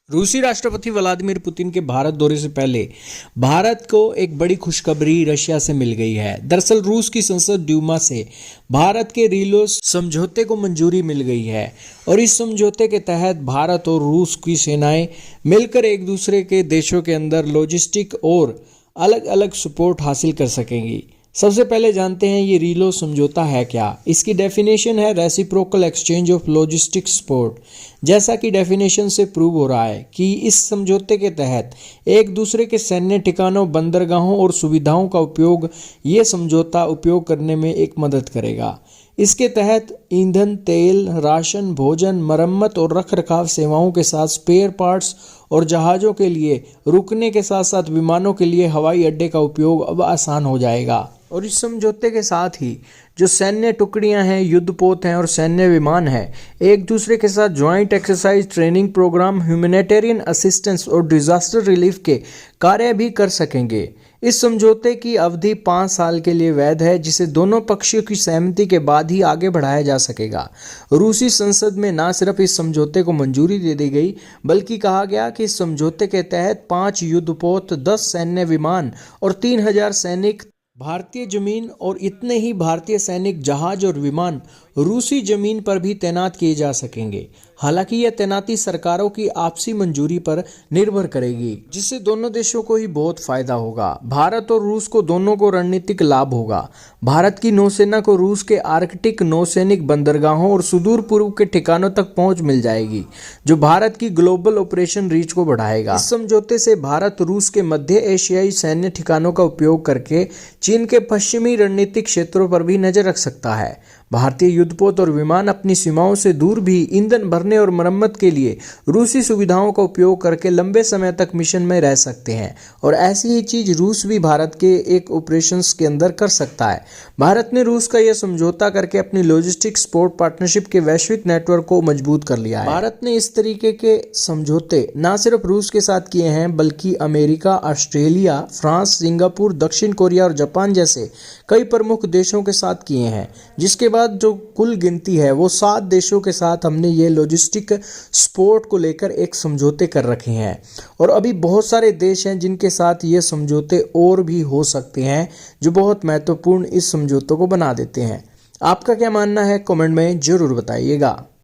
रूसी राष्ट्रपति Vladimir Putin के भारत दौरे से पहले भारत को एक बड़ी खुशखबरी रशिया से मिल गई है। दरअसल रूस की संसद ड्यूमा से भारत के रिलो समझौते को मंजूरी मिल गई है और इस समझौते के तहत भारत और रूस की सेनाएं मिलकर एक दूसरे के देशों के अंदर लॉजिस्टिक और अलग अलग सपोर्ट हासिल कर सकेंगी। सबसे पहले जानते हैं ये रिलो समझौता है क्या। इसकी डेफिनेशन है reciprocal exchange of logistic support. जैसा कि डेफिनेशन से प्रूव हो रहा है कि इस समझौते के तहत एक दूसरे के सैन्य ठिकानों, बंदरगाहों और सुविधाओं का उपयोग ये समझौता उपयोग करने में एक मदद करेगा। इसके तहत ईंधन, तेल, राशन, भोजन, मरम्मत और रखरखाव सेवाओं के साथ स्पेयर पार्ट्स और जहाज़ों के लिए रुकने के साथ साथ विमानों के लिए हवाई अड्डे का उपयोग अब आसान हो जाएगा। और इस समझौते के साथ ही जो सैन्य टुकड़ियां हैं, युद्धपोत हैं और सैन्य विमान हैं, एक दूसरे के साथ joint exercise, training program, humanitarian assistance और डिजास्टर रिलीफ के कार्य भी कर सकेंगे। इस समझौते की अवधि 5 साल के लिए वैध है, जिसे दोनों पक्षों की सहमति के बाद ही आगे बढ़ाया जा सकेगा। रूसी संसद में न सिर्फ इस समझौते को मंजूरी दे दी गई, बल्कि कहा गया कि इस समझौते के तहत 5 युद्धपोत, 10 सैन्य विमान और 3000 सैनिक भारतीय जमीन और इतने ही भारतीय सैनिक जहाज और विमान रूसी जमीन पर भी तैनात किए जा सकेंगे। हालांकि यह तैनाती सरकारों की आपसी मंजूरी पर निर्भर करेगी, जिससे दोनों देशों को ही बहुत फायदा होगा। भारत और रूस को दोनों को रणनीतिक लाभ होगा। भारत की नौसेना को रूस के आर्कटिक नौसैनिक बंदरगाहों और सुदूर पूर्व के ठिकानों तक पहुंच मिल जाएगी, जो भारत की ग्लोबल ऑपरेशन रीच को बढ़ाएगा। इस समझौते से भारत रूस के मध्य एशियाई सैन्य ठिकानों का उपयोग करके चीन के पश्चिमी रणनीतिक क्षेत्रों पर भी नजर रख सकता है। भारतीय युद्धपोत और विमान अपनी सीमाओं से दूर भी ईंधन भरने और मरम्मत के लिए रूसी सुविधाओं का उपयोग करके लंबे समय तक मिशन में रह सकते हैं और ऐसी ही चीज रूस भी भारत के एक ऑपरेशंस के अंदर कर सकता है। भारत ने रूस का यह समझौता करके अपनी लॉजिस्टिक सपोर्ट पार्टनरशिप के वैश्विक नेटवर्क को मजबूत कर लिया है। भारत ने इस तरीके के समझौते न सिर्फ रूस के साथ किए हैं, बल्कि अमेरिका, ऑस्ट्रेलिया, फ्रांस, सिंगापुर, दक्षिण कोरिया और जापान जैसे कई प्रमुख देशों के साथ किए हैं, जिसके बाद जो कुल गिनती है वो 7 देशों के साथ हमने ये लॉजिस्टिक सपोर्ट को लेकर एक समझौते कर रखे हैं। और अभी बहुत सारे देश हैं जिनके साथ ये समझौते और भी हो सकते हैं, जो बहुत महत्वपूर्ण इस समझौतों को बना देते हैं। आपका क्या मानना है, कमेंट में जरूर बताइएगा।